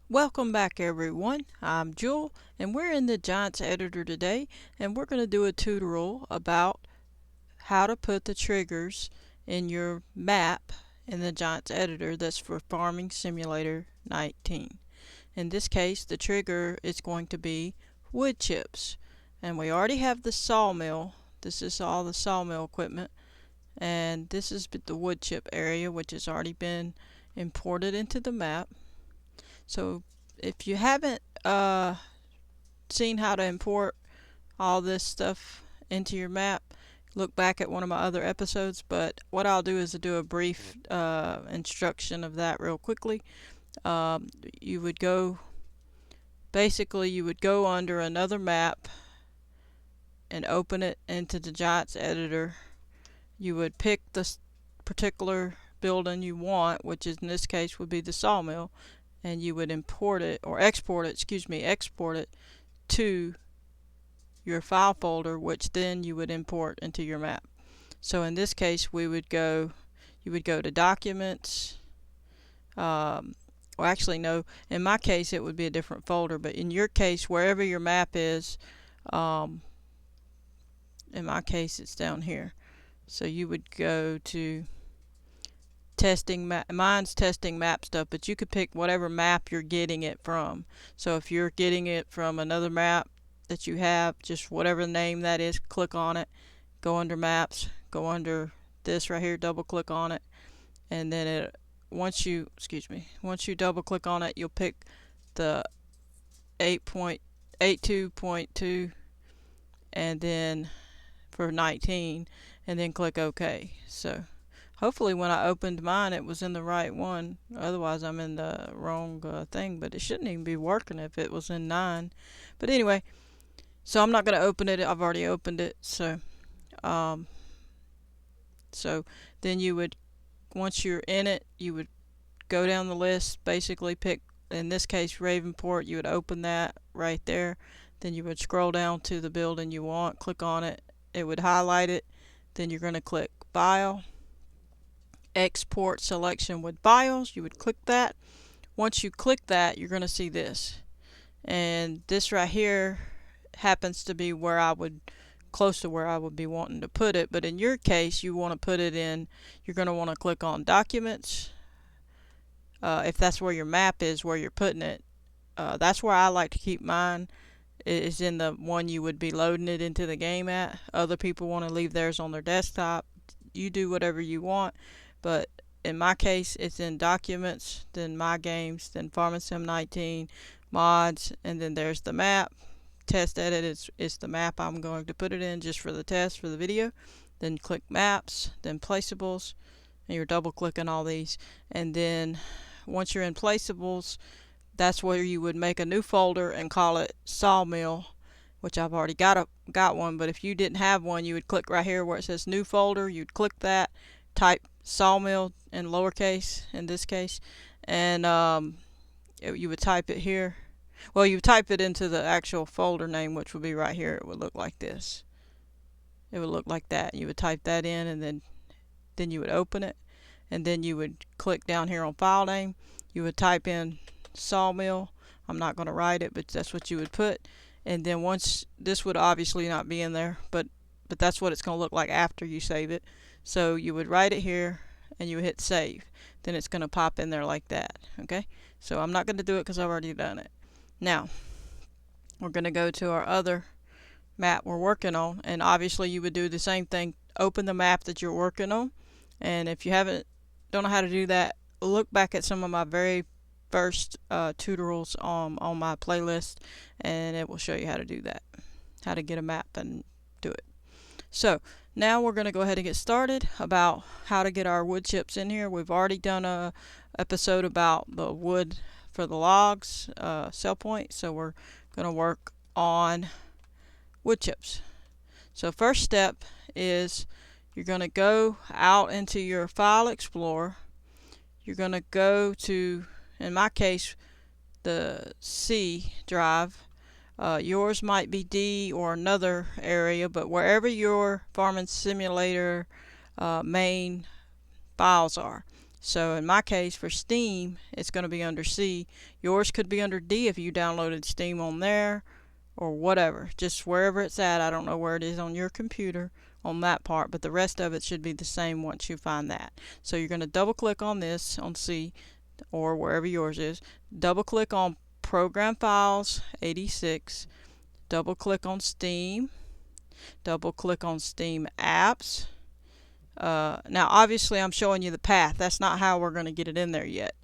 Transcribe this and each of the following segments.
Welcome back everyone. I'm Jewel and we're in the Giants editor today and we're going to do a tutorial about how to put the triggers in your map in the Giants editor that's for Farming Simulator 19. In this case the trigger is going to be wood chips, and we already have the sawmill. This is all the sawmill equipment, and this is the wood chip area which has already been imported into the map. So if you haven't seen how to import all this stuff into your map, look back at one of my other episodes. But what I'll do is do a brief instruction of that real quickly. You would go, basically you would go under another map and open it into the Giants editor. You would pick the particular building you want, which is in this case would be the sawmill, and you would import it, or export it, export it to your file folder, which then you would import into your map. So in this case you would go to documents, well actually no, in my case it would be a different folder, but in your case wherever your map is, in my case it's down here. So you would go to testing map. Mine's testing map stuff, but you could pick whatever map you're getting it from. So if you're getting it from another map that you have, just whatever name that is, click on it, go under maps, go under this right here, double click on it, and then once you double click on it, you'll pick the 8.82.2 and then for 19, and then click OK. So hopefully when I opened mine it was in the right one, otherwise I'm in the wrong thing, but it shouldn't even be working if it was in 9. But anyway, so I'm not going to open it, I've already opened it. So then you would, once you're in it, you would go down the list, basically pick, in this case Ravenport. You would open that right there, then you would scroll down to the building you want, click on it, it would highlight it, then you're going to click File, Export Selection with BIOS. You would click that. Once you click that, you're going to see this, and this right here happens to be where I would, close to where I would be wanting to put it. But in your case you want to put it in, you're going to want to click on Documents, if that's where your map is, where you're putting it. That's where I like to keep mine, is in the one you would be loading it into the game at. Other people want to leave theirs on their desktop. You do whatever you want, but in my case it's in Documents, then My Games, then Farming Sim 19, Mods, and then there's the map. Test Edit is the map I'm going to put it in just for the test, for the video. Then click Maps, then Placeables, and you're double clicking all these. And then once you're in Placeables, that's where you would make a new folder and call it Sawmill, which I've already got one. But if you didn't have one, you would click right here where it says New Folder. You'd click that, type Sawmill in lowercase in this case, and you would type it here. Well, you type it into the actual folder name, which would be right here. It would look like this. It would look like that. You would type that in, and then you would open it, and then you would click down here on file name. You would type in Sawmill. I'm not going to write it, but that's what you would put. And then once, this would obviously not be in there, but that's what it's going to look like after you save it. So you would write it here and you would hit save. Then it's going to pop in there like that. Okay, so I'm not going to do it because I've already done it. Now we're going to go to our other map we're working on, and obviously you would do the same thing. Open the map that you're working on, and if you don't know how to do that, look back at some of my very first tutorials on my playlist, and it will show you how to do that, how to get a map and do it. So now we're going to go ahead and get started about how to get our wood chips in here. We've already done a episode about the wood for the logs, sell point, so we're going to work on wood chips. So first step is you're going to go out into your file explorer. You're going to go to, in my case, the C drive. Yours might be D or another area, but wherever your Farming Simulator main files are. So in my case for Steam, it's going to be under C. Yours could be under D if you downloaded Steam on there or whatever. Just wherever it's at. I don't know where it is on your computer on that part, but the rest of it should be the same once you find that. So you're going to double click on this on C or wherever yours is. Double click on Program Files 86. Double click on Steam. Double click on Steam Apps. Now obviously I'm showing you the path. That's not how we're going to get it in there yet.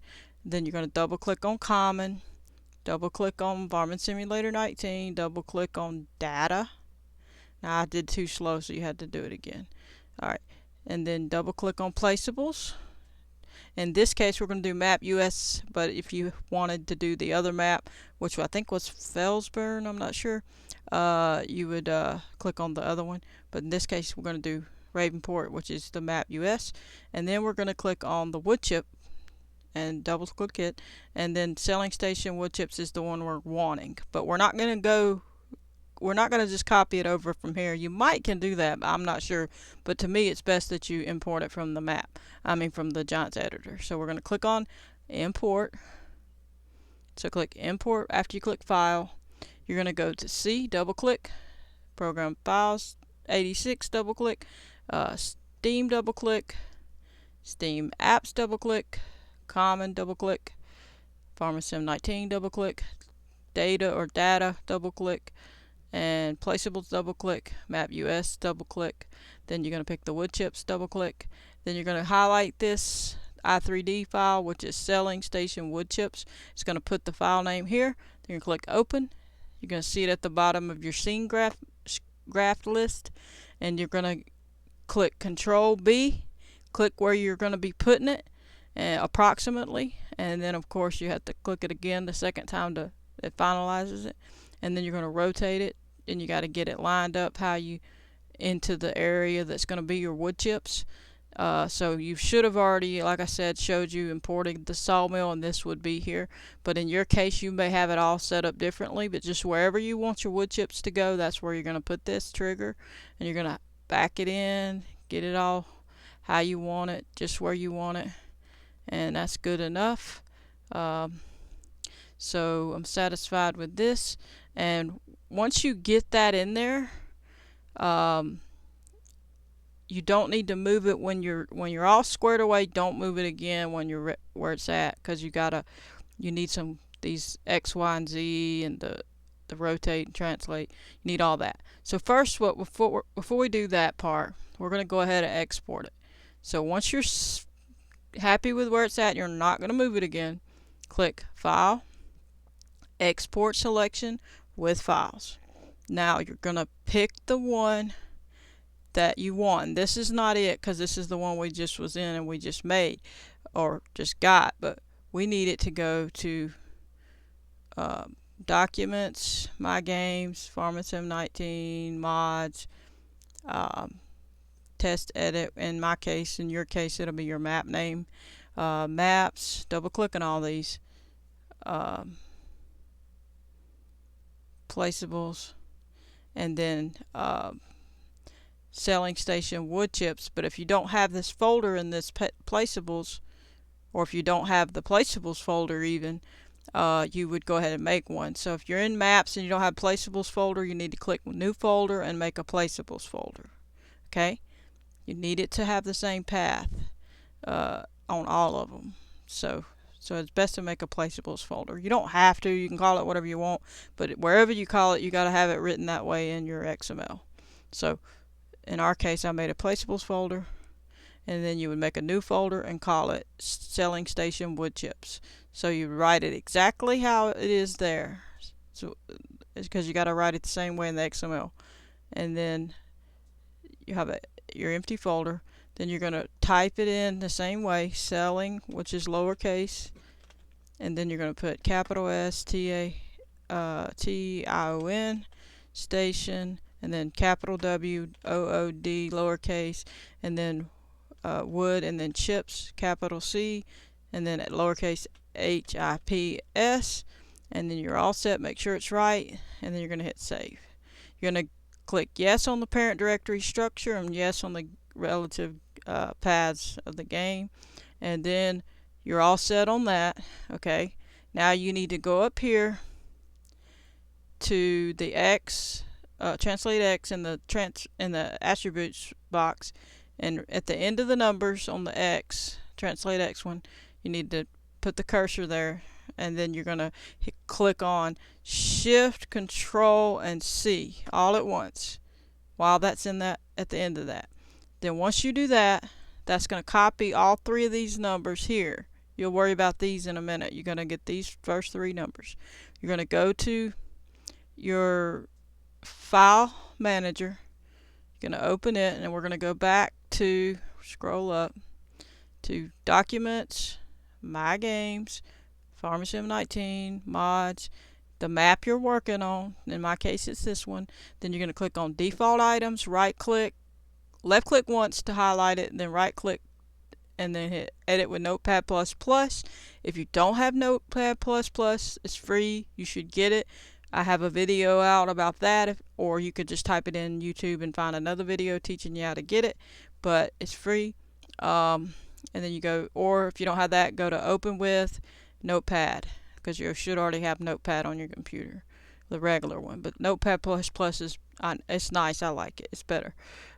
Then you're going to double click on Common. Double click on Varmint Simulator 19. Double click on Data. Now I did too slow, so you had to do it again. Alright, and then double click on Placeables. In this case we're going to do Map US, but if you wanted to do the other map, which I think was Felsburn, I'm not sure, you would click on the other one. But in this case we're going to do Ravenport, which is the Map US, and then we're going to click on the wood chip and double click it, and then Selling Station wood chips is the one we're wanting. But we're not going to just copy it over from here. You might can do that, but I'm not sure. But to me it's best that you import it from the map. From the Giants editor. So we're going to click on Import. So click Import after you click File. You're going to go to C, double click, Program Files 86, double click, Steam, double click, Steam Apps, double click, Common, double click, PharmaSim 19, double click, Data or Data, double click, and Placeables, double click, Map US, double click. Then you're going to pick the wood chips, double click. Then you're going to highlight this i3D file, which is Selling Station wood chips. It's going to put the file name here. Then you're going to click Open. You're going to see it at the bottom of your scene graph list, and you're going to click Control B, click where you're going to be putting it approximately, and then of course you have to click it again the second time to it finalizes it, and then you're going to rotate it, and you got to get it lined up how you into the area that's going to be your wood chips. So you should have already, like I said, showed you importing the sawmill, and this would be here. But in your case, you may have it all set up differently. But just wherever you want your wood chips to go, that's where you're going to put this trigger, and you're going to back it in, get it all how you want it, just where you want it, and that's good enough. So I'm satisfied with this. And once you get that in there, you don't need to move it when you're all squared away. Don't move it again when you're where it's at, because you need these X, Y, and Z, and the rotate and translate. You need all that. So first, before we do that part, we're going to go ahead and export it. So once you're happy with where it's at, you're not going to move it again. Click File, Export Selection with Files. Now you're going to pick the one that you want. This is not it, because this is the one we just was in and we just made or just got, but we need it to go to Documents, My Games, PharmaSim 19, Mods, Test Edit. In my case, in your case, it'll be your map name, Maps. Double click on all these, Placeables, and then Selling Station wood chips. But if you don't have this folder in this Placeables, or if you don't have the Placeables folder even, you would go ahead and make one. So if you're in Maps and you don't have Placeables folder, you need to click New Folder and make a Placeables folder. Okay, you need it to have the same path on all of them. So it's best to make a Placeables folder. You don't have to. You can call it whatever you want, but wherever you call it, you got to have it written that way in your XML. So in our case, I made a Placeables folder, and then you would make a new folder and call it Selling Station wood chips. So you write it exactly how it is there. So it's because you got to write it the same way in the XML. And then you have your empty folder. Then you're going to type it in the same way, selling, which is lowercase, and then you're going to put capital S T I O N station, and then capital W O O D lowercase, and then wood, and then chips, capital C, and then at lowercase HIPS, and then you're all set. Make sure it's right, and then you're going to hit save. You're going to click yes on the parent directory structure and yes on the relative paths of the game, and then you're all set on that. Okay, now you need to go up here to the X, translate X in the attributes box, and at the end of the numbers on the X, translate X one, you need to put the cursor there, and then you're gonna click on Shift, Control, and C all at once while that's in that at the end of that. Then once you do that, that's going to copy all three of these numbers here. You'll worry about these in a minute. You're going to get these first three numbers. You're going to go to your file manager. You're going to open it, and we're going to go back to, scroll up to Documents, My Games, Pharmacy 19, Mods, the map you're working on. In my case, it's this one. Then you're going to click on Default Items, right click, left click once to highlight it, and then right click and then hit Edit with Notepad++. If you don't have Notepad++, it's free. You should get it. I have a video out about that, or you could just type it in YouTube and find another video teaching you how to get it, but it's free. And then you go, or if you don't have that, go to Open with Notepad, because you should already have Notepad on your computer, the regular one. But Notepad++ is it's nice. I like it. It's better,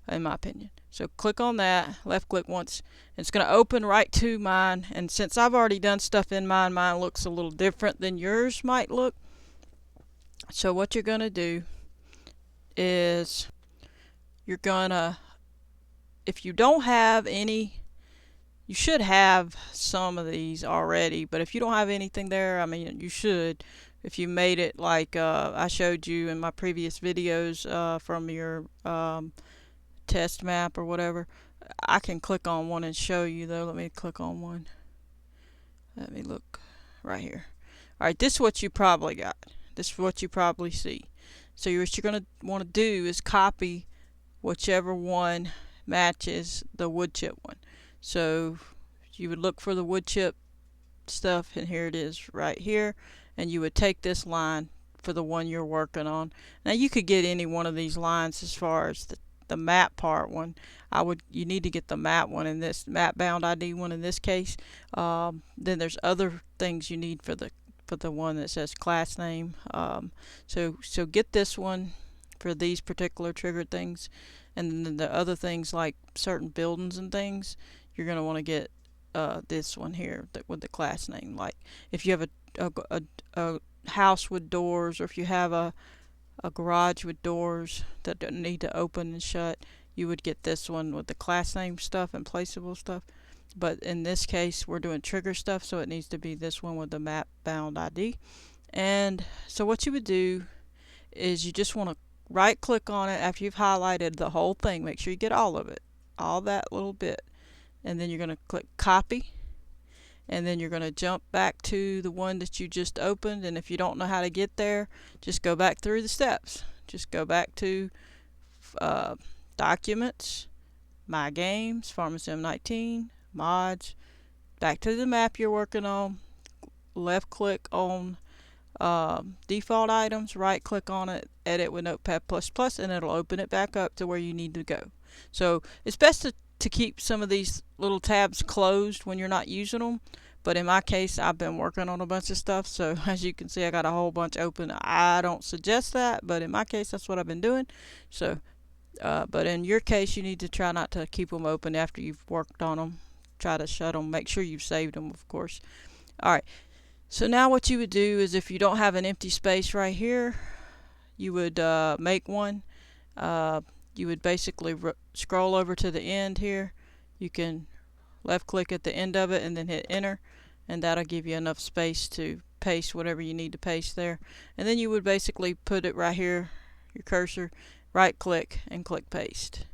in my opinion. So click on that, left click once. It's going to open right to mine. And since I've already done stuff in mine, mine looks a little different than yours might look. So what you're going to do is you're going to, if you don't have any, you should have some of these already, but if you don't have anything there, I mean, you should. If you made it like I showed you in my previous videos from your test map or whatever, I can click on one and show you though. Let me click on one. Let me look right here. Alright, this is what you probably got. This is what you probably see. So what you're going to want to do is copy whichever one matches the wood chip one. So you would look for the wood chip stuff, and here it is right here, and you would take this line for the one you're working on. Now you could get any one of these lines as far as the map part one. You need to get the map one in this map bound ID one in this case. Then there's other things you need for the one that says class name. So get this one for these particular triggered things, and then the other things like certain buildings and things, you're going to want to get this one here with the class name. Like if you have a house with doors, or if you have a garage with doors that don't need to open and shut, you would get this one with the class name stuff and placeable stuff. But in this case, we're doing trigger stuff, so it needs to be this one with the map bound ID. And so what you would do is you just want to right click on it after you've highlighted the whole thing. Make sure you get all of it, all that little bit, and then you're going to click copy, and then you're going to jump back to the one that you just opened. And if you don't know how to get there, just go back through the steps. Just go back to Documents, My Games, Pharmacy 19, Mods, back to the map you're working on, left click on Default Items, right click on it, Edit with Notepad++, and it'll open it back up to where you need to go. So it's best to keep some of these little tabs closed when you're not using them, but in my case I've been working on a bunch of stuff, so as you can see I got a whole bunch open. I don't suggest that, but in my case that's what I've been doing. So but in your case you need to try not to keep them open after you've worked on them. Try to shut them. Make sure you've saved them, of course. Alright, so now what you would do is, if you don't have an empty space right here, you would make one. You would basically scroll over to the end here. You can left click at the end of it and then hit enter, and that'll give you enough space to paste whatever you need to paste there. And then you would basically put it right here, your cursor, right click and click paste.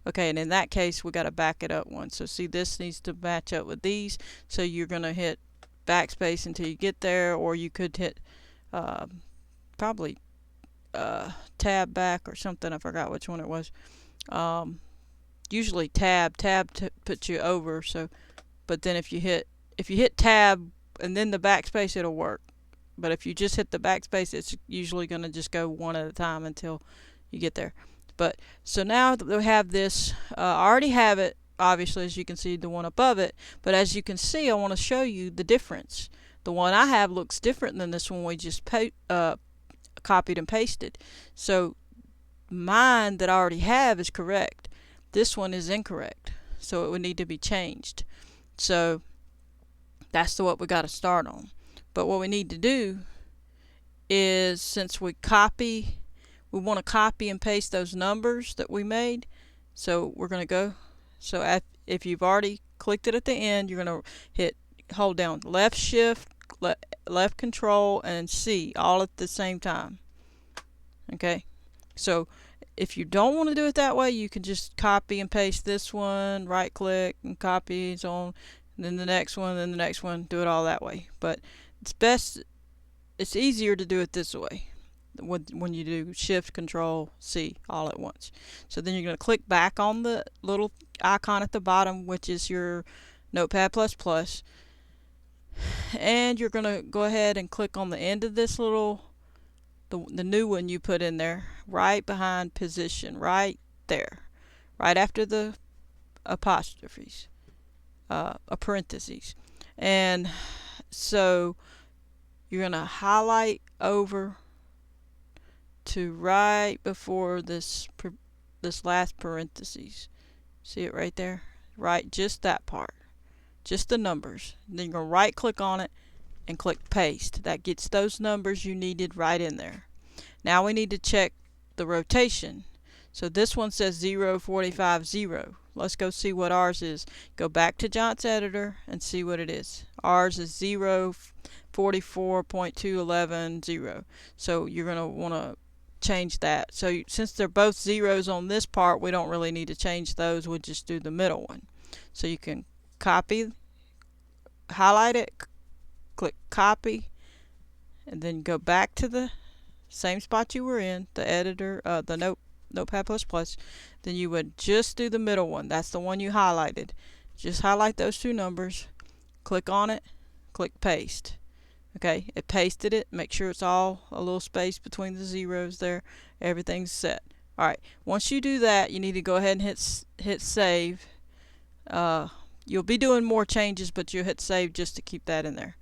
Okay, and in that case we got to back it up one. So see, this needs to match up with these, so you're going to hit backspace until you get there, or you could hit probably tab back or something. I forgot which one it was. Usually tab puts you over. So, but then if you hit tab and then the backspace, it'll work. But if you just hit the backspace, it's usually going to just go one at a time until you get there. But so now that we have this, I already have it obviously, as you can see, the one above it. But as you can see, I want to show you the difference. The one I have looks different than this one we just copied and pasted. So mine that I already have is correct. This one is incorrect, so it would need to be changed. So that's what we got to start on. But what we need to do is, since we want to copy and paste those numbers that we made. So we're going to go, so if you've already clicked it at the end, you're going to hold down left shift, left control, and C all at the same time. Okay, so if you don't want to do it that way, you can just copy and paste this one, right click and copy, and so on, and then the next one, then the next one, do it all that way. But it's easier to do it this way when you do shift control C all at once. So then you're going to click back on the little icon at the bottom, which is your Notepad++, and you're going to go ahead and click on the end of this little, the new one you put in there, right behind position, right there, right after the apostrophes, parentheses. And so you're going to highlight over to right before this last parentheses. See it right there? Right, just that part, just the numbers. Then you're going to right click on it and click paste. That gets those numbers you needed right in there. Now we need to check the rotation. So this one says 0, 45, 0. Let's go see what ours is. Go back to Giants Editor and see what it is. Ours is 0, 44.211, 0. So you're going to want to change that. So since they're both zeros on this part, we don't really need to change those. We'll just do the middle one. So you can copy, highlight it, click copy, and then go back to the same spot you were in, the editor, the Notepad++. Then you would just do the middle one. That's the one you highlighted. Just highlight those two numbers, click on it, click paste. Okay, it pasted it. Make sure it's all a little space between the zeros there. Everything's set. Alright, once you do that, you need to go ahead and hit save. You'll be doing more changes, but you'll hit save just to keep that in there.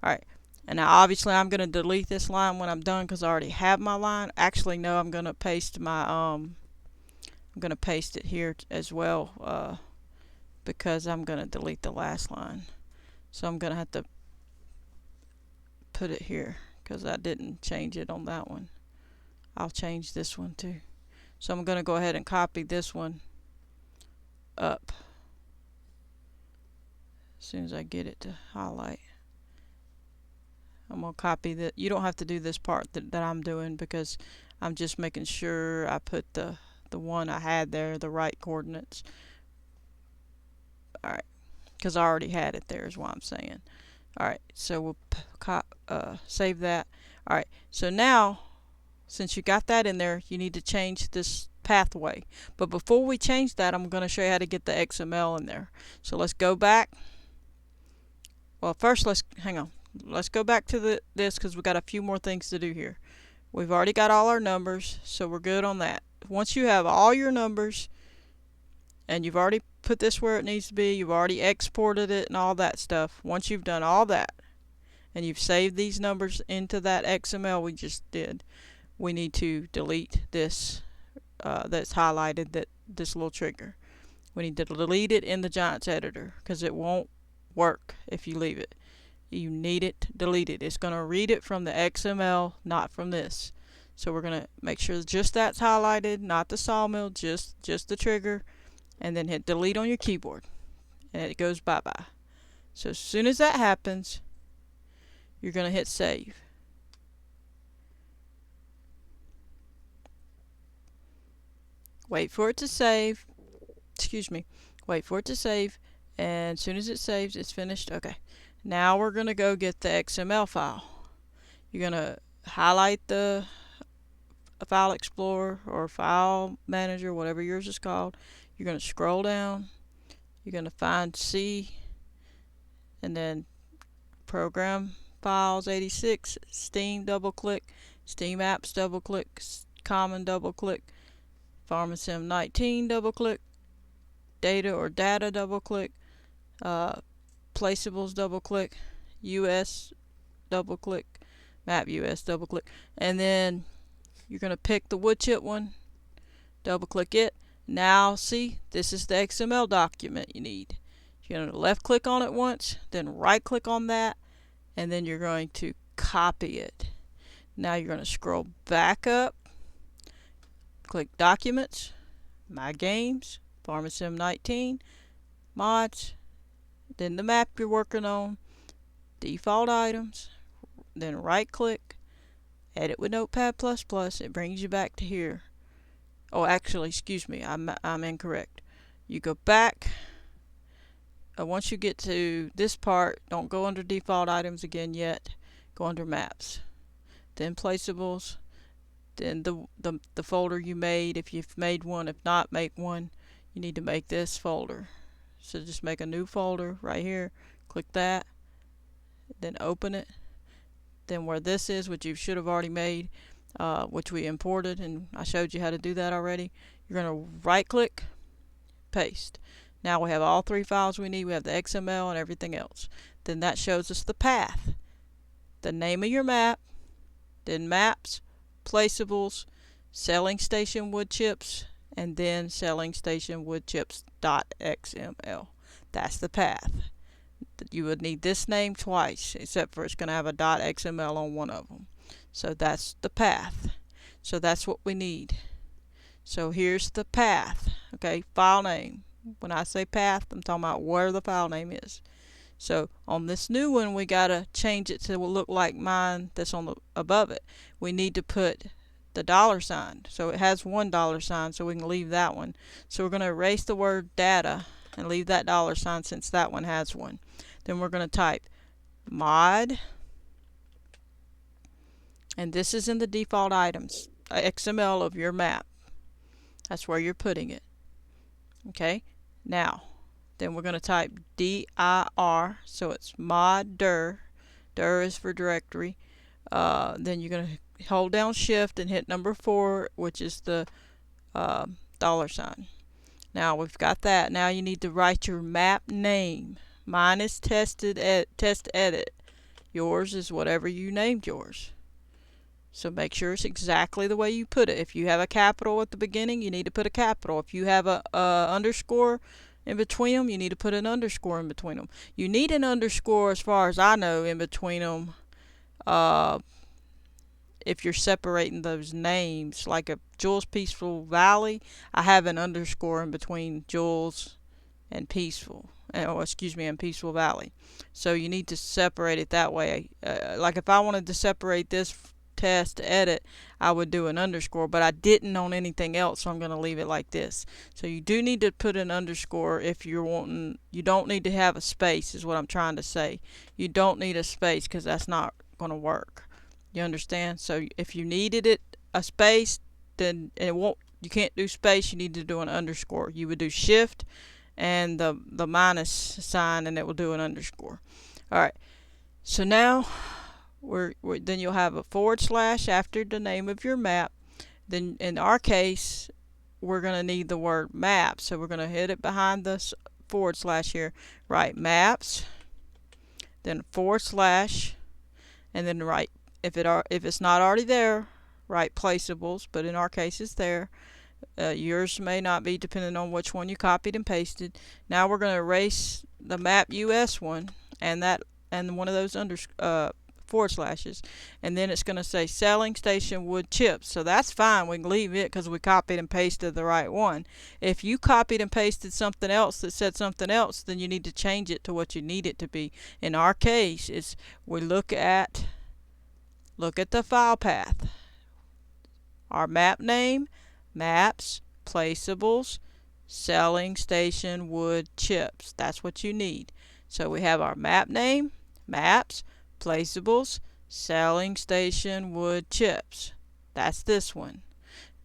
Alright, and now obviously I'm going to delete this line when I'm done because I already have my line. Actually, no, I'm going to paste my I'm going to paste it here as well because I'm going to delete the last line. So I'm going to have to put it here because I didn't change it on that one. I'll change this one too. So I'm going to go ahead and copy this one up as soon as I get it to highlight. I'm going to copy that. You don't have to do this part that I'm doing because I'm just making sure I put the one I had there, the right coordinates. Alright, because I already had it there is what I'm saying. Alright, so we'll save that. Alright, so now since you got that in there, you need to change this pathway. But before we change that, I'm going to show you how to get the XML in there. So let's go back. Well, first hang on. Let's go back to this because we've got a few more things to do here. We've already got all our numbers, so we're good on that. Once you have all your numbers and you've already put this where it needs to be, you've already exported it and all that stuff. Once you've done all that and you've saved these numbers into that XML we just did, we need to delete this that's highlighted, this little trigger. We need to delete it in the Giants Editor because it won't work if you leave it. You need it deleted. It's going to read it from the XML, not from this. So we're going to make sure just that's highlighted, not the sawmill, just the trigger, and then hit delete on your keyboard and it goes bye-bye. So as soon as that happens, you're going to hit save. Wait for it to save. Excuse me. Wait for it to save, and as soon as it saves, it's finished. Okay. Now we're going to go get the XML file. You're going to highlight the File Explorer or File Manager, whatever yours is called. You're going to scroll down. You're going to find C, and then Program Files 86, Steam, double click, Steam Apps, double click, Common, double click, PharmaSim 19, double click, data or data, double click, placeables, double click, US, double click, map US, double click, and then you're going to pick the wood chip one, double click it. Now see, this is the XML document you need. You're going to left click on it once, then right click on that, and then you're going to copy it. Now you're going to scroll back up, click Documents, My Games, PharmaSim 19, Mods, then the map you're working on, Default Items, then right click, Edit with Notepad++, it brings you back to here. Oh, actually, excuse me, I'm incorrect. You go back. Once you get to this part, don't go under Default Items again yet. Go under Maps, then Placeables, then the folder you made, if you've made one. If not, make one. You need to make this folder. So just make a new folder right here. Click that, then open it. Then where this is, which you should have already made, which we imported, and I showed you how to do that already, you're going to right click, paste. Now we have all three files we need. We have the XML and everything else. Then that shows us the path, the name of your map, then maps, placeables, selling station wood chips, and then selling station wood chips.xml. That's the path. You would need this name twice, except for it's going to have a .xml on one of them. So that's the path. So that's what we need. So here's the path. Okay, file name. When I say path, I'm talking about where the file name is. So on this new one, we gotta change it to look like mine that's on the above it. We need to put the $sign. So it has $1, so we can leave that one. So we're gonna erase the word data and leave that $sign since that one has one. Then we're gonna type mod, and this is in the default items XML of your map. That's where you're putting it. Okay, now then we're going to type dir, so it's mod dir. Dir is for directory. Then you're going to hold down shift and hit number 4, which is the $sign. Now we've got that. Now you need to write your map name. Mine is test edit. Yours is whatever you named yours. So make sure it's exactly the way you put it. If you have a capital at the beginning, you need to put a capital. If you have a underscore in between them, you need to put an underscore in between them. You need an underscore, as far as I know, in between them if you're separating those names. Like a Jules Peaceful Valley, I have an underscore in between Jules and Peaceful. And Peaceful Valley. So you need to separate it that way. Like if I wanted to separate this test edit, I would do an underscore, but I didn't on anything else, so I'm going to leave it like this. So you do need to put an underscore if you're wanting. You don't need to have a space, is what I'm trying to say. You don't need a space because that's not going to work. You understand? So if you needed it a space, then it won't. You can't do space. You need to do an underscore. You would do shift and the minus sign, and it will do an underscore. All right. So now then you'll have a / after the name of your map. Then in our case, we're going to need the word map. So we're going to hit it behind the / here. Write maps, then / and then write, if it's not already there, write placeables, but in our case it's there. Yours may not be, depending on which one you copied and pasted. Now we're going to erase the map US one and one of those / and then it's going to say selling station wood chips. So that's fine. We can leave it because we copied and pasted the right one. If you copied and pasted something else that said something else, then you need to change it to what you need it to be. In our case, it's we look at the file path. Our map name, maps, placeables, selling station wood chips. That's what you need. So we have our map name, maps, placeables, selling station wood chips. That's this one.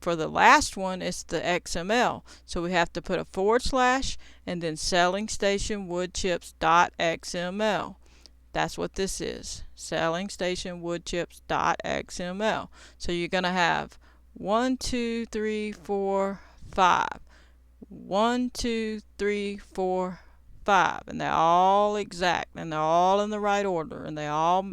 For the last one, it's the XML. So we have to put a / and then selling station wood chips.xml. That's what this is. Selling station wood chips.xml. So you're going to have 1, 2, 3, 4, 5. 1, 2, 3, 4, 5, and they're all exact, and they're all in the right order, and they all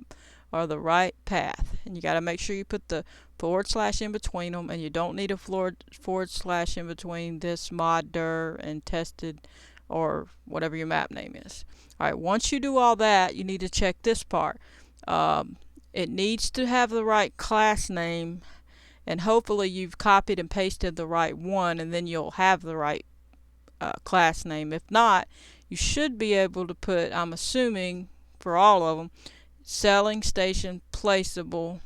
are the right path. And you got to make sure you put the forward slash in between them, and you don't need a forward slash in between this mod dir and tested or whatever your map name is. Alright, once you do all that, you need to check this part. It needs to have the right class name, and hopefully you've copied and pasted the right one, and then you'll have the right class name. If not, you should be able to put, I'm assuming for all of them, selling station placeable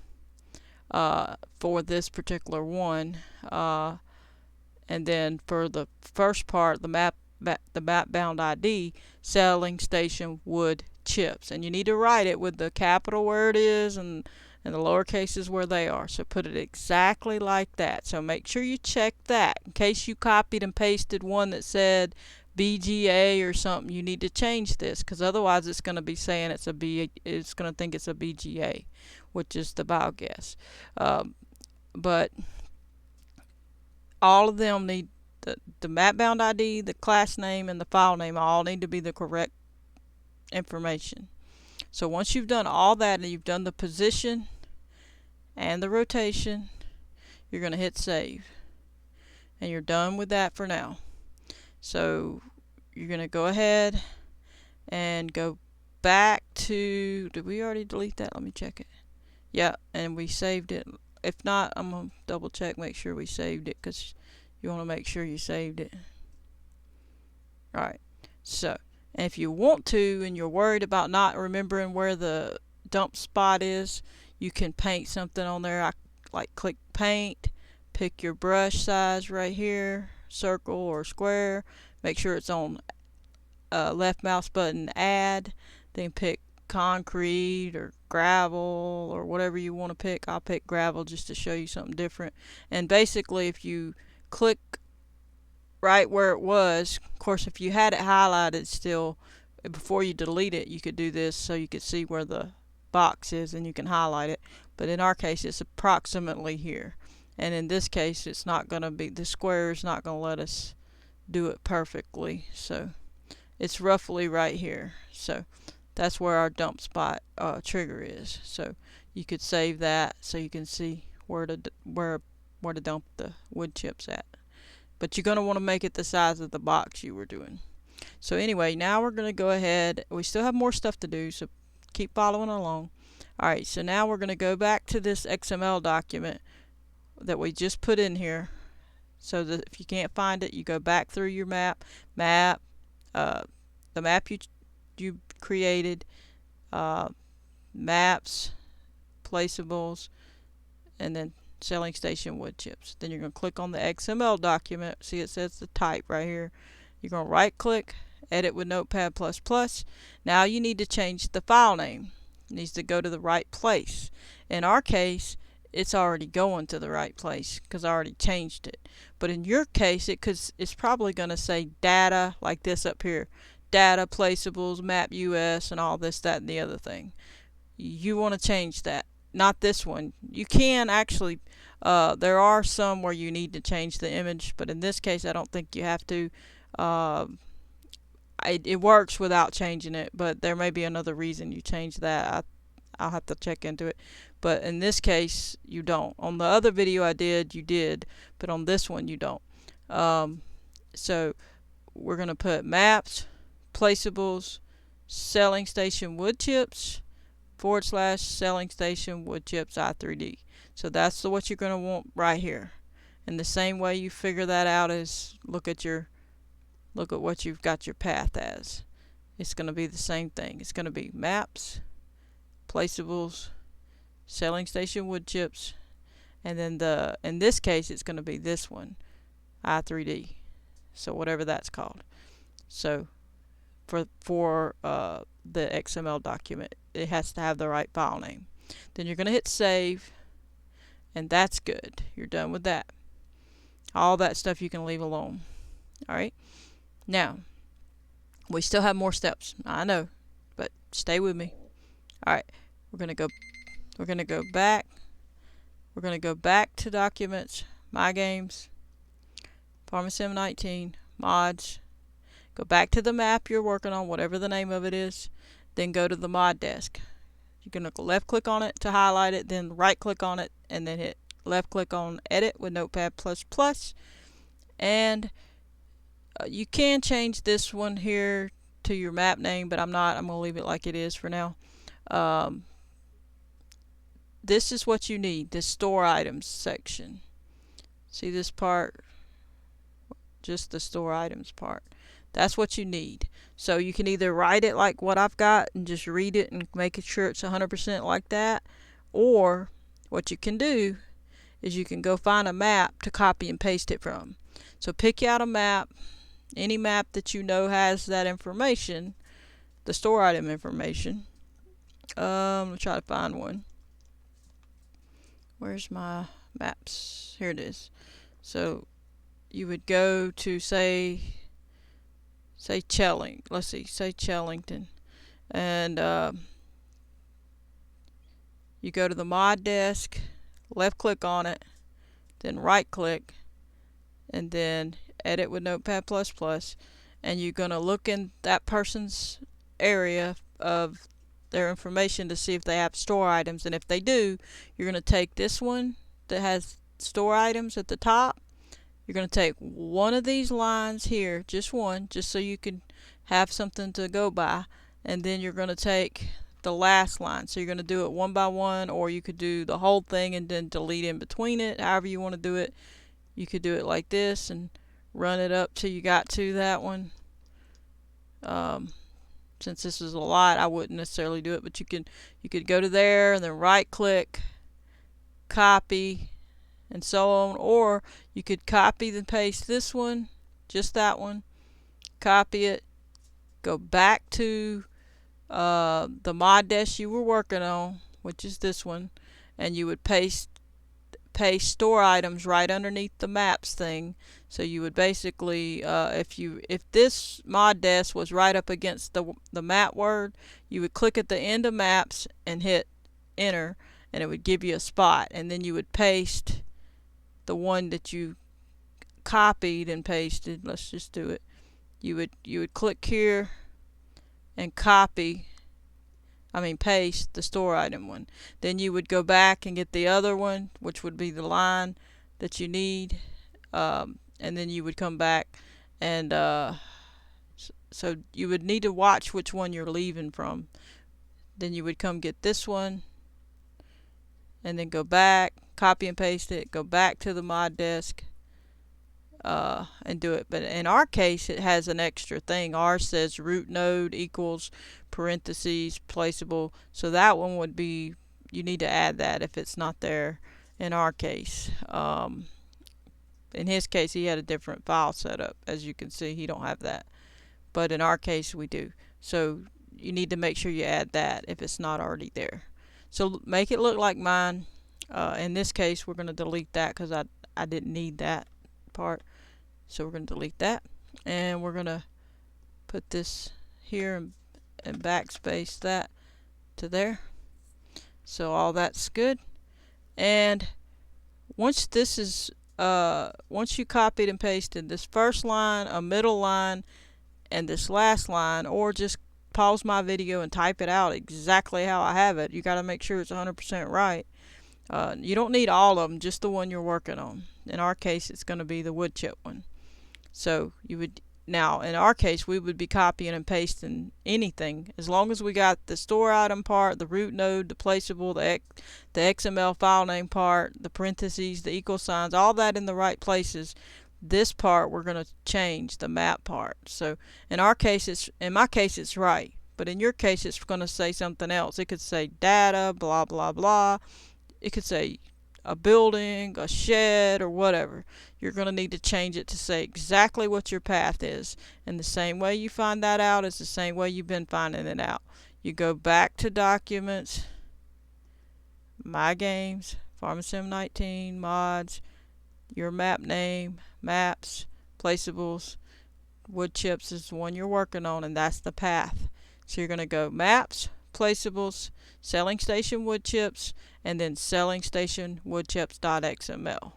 for this particular one, and then for the first part, the map bound ID, selling station wood chips, and you need to write it with the capital where it is and the lower cases where they are. So put it exactly like that. So make sure you check that in case you copied and pasted one that said BGA or something. You need to change this, because otherwise it's going to be saying it's going to think it's a BGA, which is the biogas. But all of them need the map bound ID, the class name, and the file name all need to be the correct information. So once you've done all that and you've done the position and the rotation, you're going to hit save, and you're done with that for now. So you're going to go ahead and go back to, did we already delete that? Let me check it. Yeah, and we saved it. If not, I'm going to double check, make sure we saved it, because you want to make sure you saved it. Alright, so, and if you want to and you're worried about not remembering where the dump spot is, you can paint something on there. Like click paint, pick your brush size right here, circle or square, make sure it's on left mouse button add, then pick concrete or gravel or whatever you want to pick. I'll pick gravel just to show you something different. And basically if you click right where it was, of course if you had it highlighted still before you delete it, you could do this so you could see where the box is and you can highlight it. But in our case it's approximately here, and in this case it's not going to be, the square is not going to let us do it perfectly, so it's roughly right here. So that's where our dump spot trigger is. So you could save that so you can see where to dump the wood chips at. But you're going to want to make it the size of the box you were doing. So anyway, now we're going to go ahead. We still have more stuff to do, so keep following along. Alright, so now we're going to go back to this XML document that we just put in here. So that if you can't find it, you go back through your map, the map you created, maps, placeables, and then selling station wood chips. Then you're going to click on the XML document. See, it says the type right here. You're going to right click, edit with Notepad++. Now you need to change the file name. It needs to go to the right place. In our case, it's already going to the right place because I already changed it. But in your case, it's probably going to say data, like this up here. Data, placeables, map US, and all this, that, and the other thing. You want to change that. Not this one. You can actually, there are some where you need to change the image, but in this case I don't think you have to. It works without changing it, but there may be another reason you change that. I'll have to check into it. But in this case, you don't. On the other video I did, you did, but on this one you don't. So we're going to put maps, placeables, selling station wood chips, / selling station wood chips i3D. So that's what you're going to want right here. And the same way you figure that out is look at what you've got your path as. It's going to be the same thing. It's going to be maps, placeables, selling station wood chips, and then in this case it's going to be this one, i3D. So whatever that's called. So for the XML document, it has to have the right file name. Then you're going to hit save, and that's good. You're done with that. All that stuff you can leave alone. Alright, now we still have more steps, I know, but stay with me. Alright, we're going to go back to documents, my games, PharmaSim 19, mods, go back to the map you're working on, whatever the name of it is, then go to the mod desk. You're going to left click on it to highlight it, then right click on it, and then hit left click on edit with Notepad++, and you can change this one here to your map name, but I'm not. I'm going to leave it like it is for now. This is what you need, this store items section. See this part? Just the store items part. That's what you need. So you can either write it like what I've got and just read it and make sure it's 100% like that, or what you can do is you can go find a map to copy and paste it from. So pick out a map, any map that you know has that information, the store item information. Let me try to find one. Where's my maps? Here it is. So you would go to say Chelling. Let's see, say Chellington, and you go to the mod desk, left click on it, then right click, and then edit with Notepad++, and you're going to look in that person's area of their information to see if they have store items, and if they do, you're going to take this one that has store items at the top. You're going to take one of these lines here, just one, just so you can have something to go by, and then you're going to take the last line. So you're going to do it one by one, or you could do the whole thing and then delete in between it, however you want to do it. You could do it like this and run it up till you got to that one. Since this is a lot, I wouldn't necessarily do it, but you could go to there and then right click, copy, and so on, or you could copy and paste this one, just that one, copy it, go back to the mod desk you were working on, which is this one, and you would paste store items right underneath the maps thing. So you would basically, if this mod desk was right up against the map word, you would click at the end of maps and hit enter, and it would give you a spot, and then you would paste the one that you copied and pasted. Let's just do it. You would click here and paste the store item one. Then you would go back and get the other one, which would be the line that you need, and then you would come back, and so you would need to watch which one you're leaving from. Then you would come get this one, and then go back, copy and paste it, go back to the mod desk, and do it. But in our case, it has an extra thing. Ours says root node equals parentheses placeable, so that one would be, you need to add that if it's not there in our case. In his case, he had a different file setup. As you can see, he don't have that, but in our case we do. So you need to make sure you add that if it's not already there. So make it look like mine. In this case, we're going to delete that because I didn't need that part. So we're going to delete that, and we're going to put this here and backspace that to there. So all that's good. And once this is once you copied and pasted this first line, a middle line, and this last line, or just pause my video and type it out exactly how I have it. You got to make sure it's 100% right. You don't need all of them, just the one you're working on. In our case, it's going to be the wood chip one. So you would, now in our case, we would be copying and pasting anything as long as we got the store item part, the root node, the placeable, the XML file name part, the parentheses, the equal signs, all that in the right places. This part we're going to change, the map part. So in our case, in my case it's right, but in your case it's going to say something else. It could say data, blah blah blah. It could say a building, a shed, or whatever. You're going to need to change it to say exactly what your path is. And the same way you find that out is the same way you've been finding it out. You go back to Documents, My Games, PharmaSim 19, Mods, your map name, Maps, Placeables, Wood Chips is the one you're working on, and that's the path. So you're going to go Maps, Placeables, Selling Station Wood Chips, and then Selling Station Wood Chips.xml.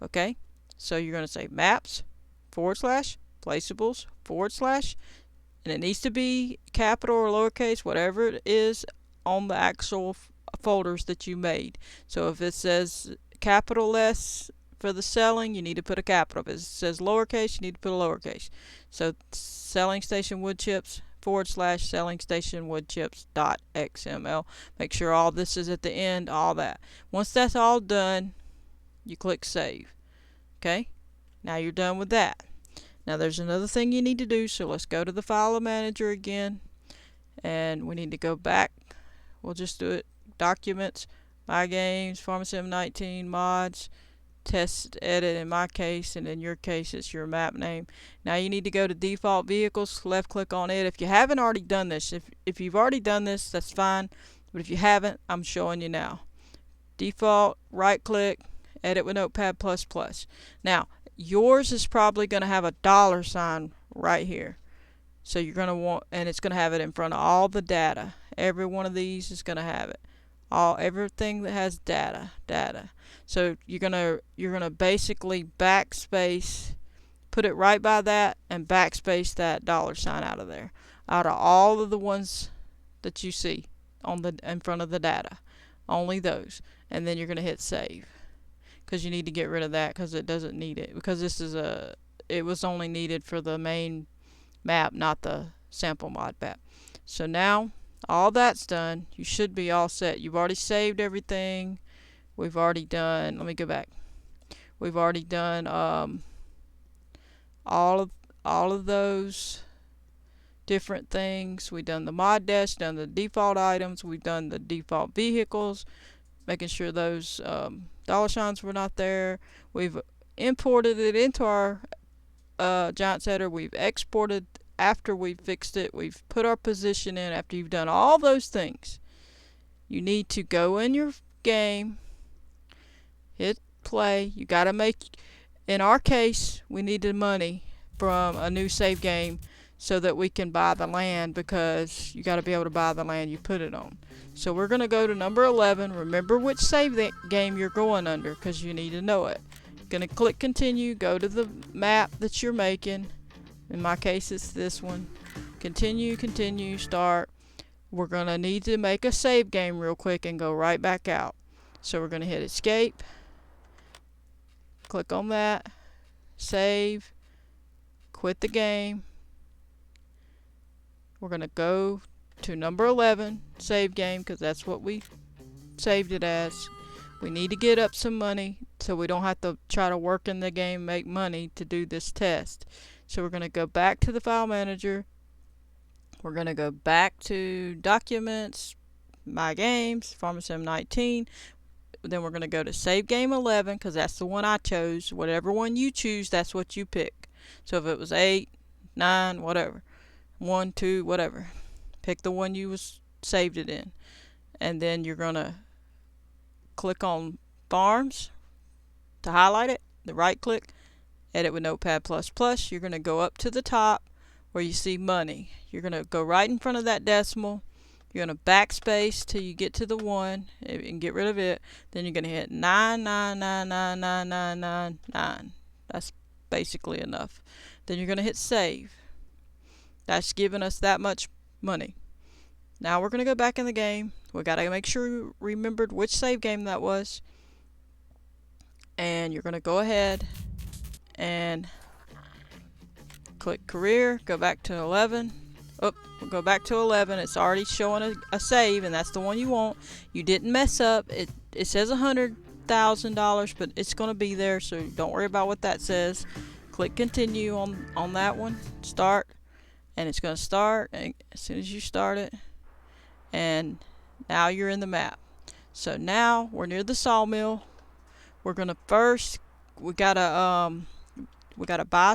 Okay, so you're going to say maps / placeables, /, and it needs to be capital or lowercase, whatever it is on the actual folders that you made. So if it says capital S for the selling, you need to put a capital. If it says lowercase, you need to put a lowercase. So selling station wood chips / selling station wood chips .xml. Make sure all this is at the end, all that. Once that's all done, you click save. Okay, now you're done with that. Now there's another thing you need to do, so let's go to the file manager again, and we need to go back. We'll just do it. Documents, My Games, PharmaSim 19, Mods, Test Edit in my case, and in your case it's your map name. Now you need to go to Default Vehicles, left click on it. If you haven't already done this, if you've already done this, that's fine, but if you haven't, I'm showing you now. Default, right click, Edit with Notepad++. Now yours is probably going to have a $ right here. So you're going to want, and it's going to have it in front of all the data. Every one of these is going to have it. Everything that has data. So you're going to basically backspace, put it right by that, and backspace that $ out of there. Out of all of the ones that you see in front of the data. Only those. And then you're going to hit save. Because you need to get rid of that because it doesn't need it. Because it was only needed for the main map, not the sample mod map. So now all that's done. You should be all set. You've already saved everything. We've already done, let me go back. We've already done all of those different things. We've done the mod dash, done the default items, we've done the default vehicles, making sure those $ were not there. We've imported it into our giant setter. We've exported after we've fixed it. We've put our position in. After you've done all those things, you need to go in your game, hit play. You got to make, in our case, we needed money from a new save game so that we can buy the land, because you got to be able to buy the land you put it on. So we're going to go to number 11. Remember which save game you're going under, because you need to know it. You're going to click continue, go to the map that you're making. In my case it's this one. Continue, start. We're going to need to make a save game real quick and go right back out. So we're going to hit escape, click on that, save, quit the game. We're going to go to number 11, save game, because that's what we saved it as. We need to get up some money so we don't have to try to work in the game, make money to do this test. So we're going to go back to the file manager. We're going to go back to Documents, My Games, PharmaSim 19. Then we're going to go to Save Game 11, because that's the one I chose. Whatever one you choose, that's what you pick. So if it was 8, 9, whatever, 1, 2, whatever, pick the one you saved it in. And then you're going to click on Farms to highlight it, the right click, Edit with Notepad++. You're going to go up to the top where you see money. You're going to go right in front of that decimal. You're going to backspace till you get to the 1 and get rid of it. Then you're going to hit 999999999. That's basically enough. Then you're going to hit save. That's giving us that much money. Now we're going to go back in the game. We got to make sure we remembered which save game that was. And you're going to go ahead and click career, go back to 11. We'll go back to 11. It's already showing a save, and that's the one you want. You didn't mess up. It says $100,000, but it's going to be there, so don't worry about what that says. Click continue on that one. Start, and it's going to start as soon as you start it. And now you're in the map. So now we're near the sawmill. We're going to first, we got to buy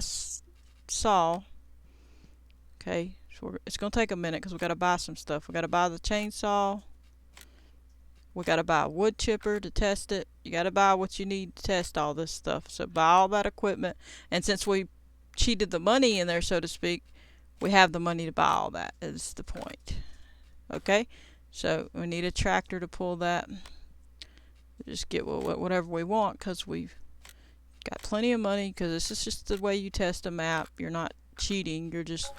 saw. Okay. It's going to take a minute because we got to buy some stuff. We got to buy the chainsaw. We got to buy a wood chipper to test it. You got to buy what you need to test all this stuff. So buy all that equipment. And since we cheated the money in there, so to speak, we have the money to buy all that, is the point. Okay? So we need a tractor to pull that. Just get whatever we want, because we've got plenty plenty of money because this is just the way you test a map. You're not cheating, you're just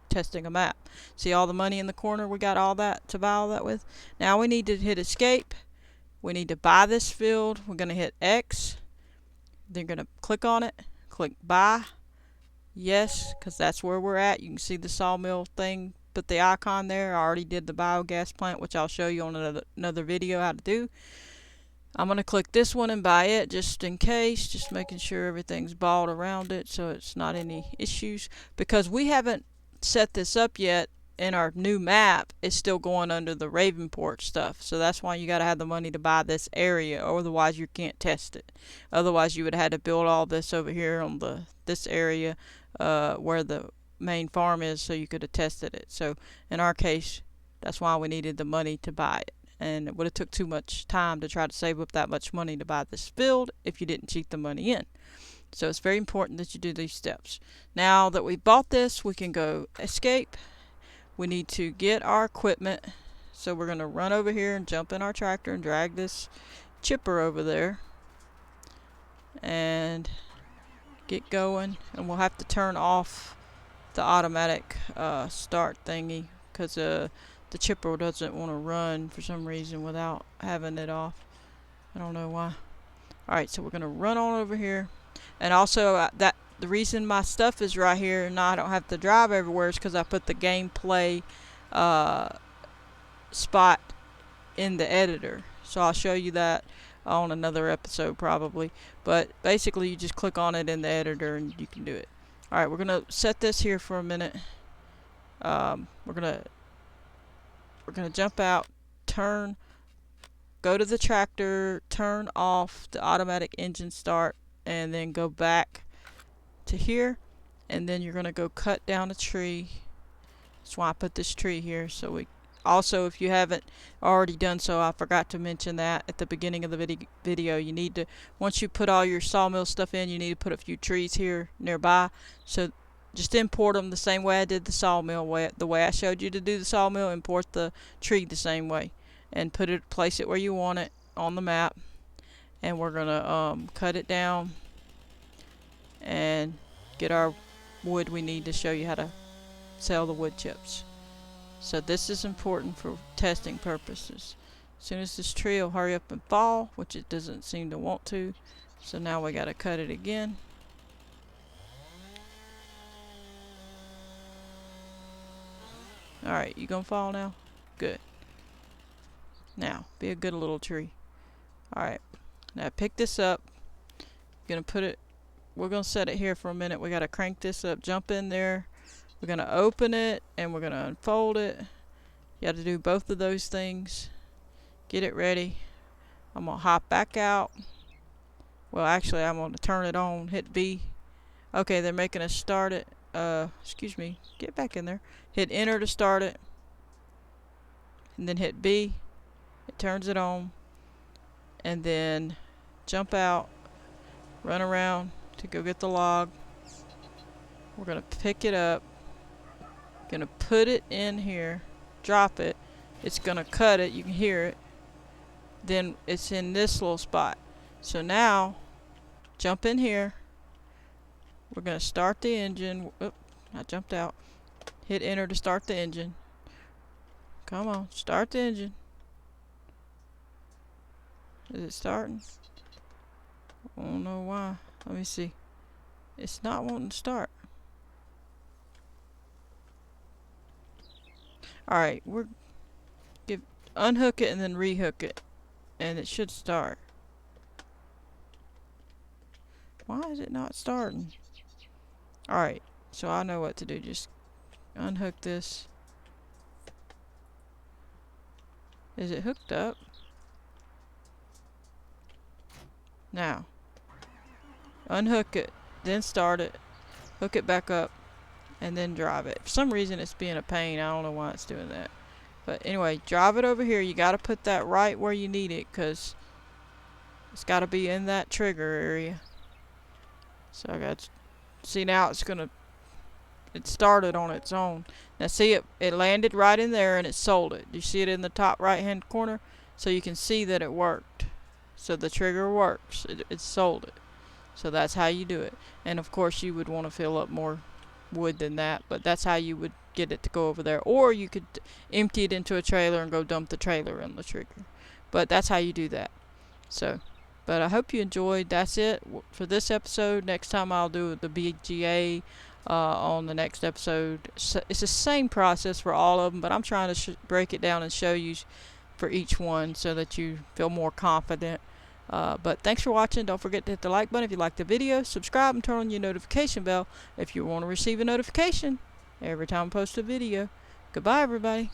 testing a map. See all the money in the corner? We got all that to buy all that with. Now we need to hit escape. We need to buy this field. We're going to hit X. Then you're going to click on it. Click buy. Yes, because that's where we're at. You can see the sawmill thing. Put the icon there. I already did the biogas plant, which I'll show you on another video how to do. I'm going to click this one and buy it just in case. Just making sure everything's balled around it so it's not any issues. Because we haven't set this up yet in our new map, it's still going under the Ravenport stuff. So that's why you got to have the money to buy this area, or otherwise you can't test it. Otherwise you would have had to build all this over here on this area where the main farm is, so you could have tested it. So in our case, that's why we needed the money to buy it. And it would have took too much time to try to save up that much money to buy this field if you didn't cheat the money in. So it's very important that you do these steps. Now that we bought this, we can go escape. We need to get our equipment. So we're going to run over here and jump in our tractor and drag this chipper over there. And get going. And we'll have to turn off the automatic start thingy because the chipper doesn't want to run for some reason without having it off. I don't know why. Alright, so we're going to run on over here. And also the reason my stuff is right here and now I don't have to drive everywhere is because I put the gameplay spot in the editor. So I'll show you that on another episode probably. But basically you just click on it in the editor and you can do it. Alright, we're going to set this here for a minute. We're going to jump out, go to the tractor, turn off the automatic engine start, and then go back to here, and then you're going to go cut down a tree. That's why I put this tree here. So we also, if you haven't already done so, I forgot to mention that at the beginning of the video, you need to, once you put all your sawmill stuff in, you need to put a few trees here nearby. So just import them the same way I did the sawmill. The way I showed you to do the sawmill, import the tree the same way. And place it where you want it on the map. And we're going to cut it down and get our wood we need to show you how to sell the wood chips. So this is important for testing purposes. As soon as this tree will hurry up and fall, which it doesn't seem to want to. So now we got to cut it again. Alright, you gonna fall now? Good. Now, be a good little tree. Alright, now pick this up. We're gonna set it here for a minute. We gotta crank this up, jump in there. We're gonna open it and we're gonna unfold it. You gotta do both of those things. Get it ready. I'm gonna hop back out. Well, actually, I'm gonna turn it on, hit B. Okay, they're making us start it. Excuse me, get back in there. Hit enter to start it. And then hit B. It turns it on. And then jump out, run around to go get the log. We're going to pick it up, going to put it in here, drop it. It's going to cut it, you can hear it. Then it's in this little spot. So now, jump in here. We're going to start the engine. Oop, I jumped out. Hit enter to start the engine. Come on, start the engine. Is it starting? I don't know why. Let me see. It's not wanting to start. Alright, unhook it and then rehook it. And it should start. Why is it not starting? Alright, so I know what to do. Just unhook this. Is it hooked up? Now, unhook it, then start it, hook it back up, and then drive it. For some reason it's being a pain. I don't know why it's doing that. But anyway, drive it over here. You got to put that right where you need it because it's got to be in that trigger area. So I got to see now it started on its own. Now see it landed right in there and it sold it. You see it in the top right hand corner? So you can see that it worked. So the trigger works. It sold it. So that's how you do it. And of course you would want to fill up more wood than that, but that's how you would get it to go over there. Or you could empty it into a trailer and go dump the trailer in the trigger. But that's how you do that. So, but I hope you enjoyed. That's it for this episode. Next time I'll do the BGA on the next episode. So it's the same process for all of them, but I'm trying to break it down and show you for each one so that you feel more confident. But thanks for watching. Don't forget to hit the like button if you like the video. Subscribe and turn on your notification bell if you want to receive a notification every time I post a video. Goodbye, everybody.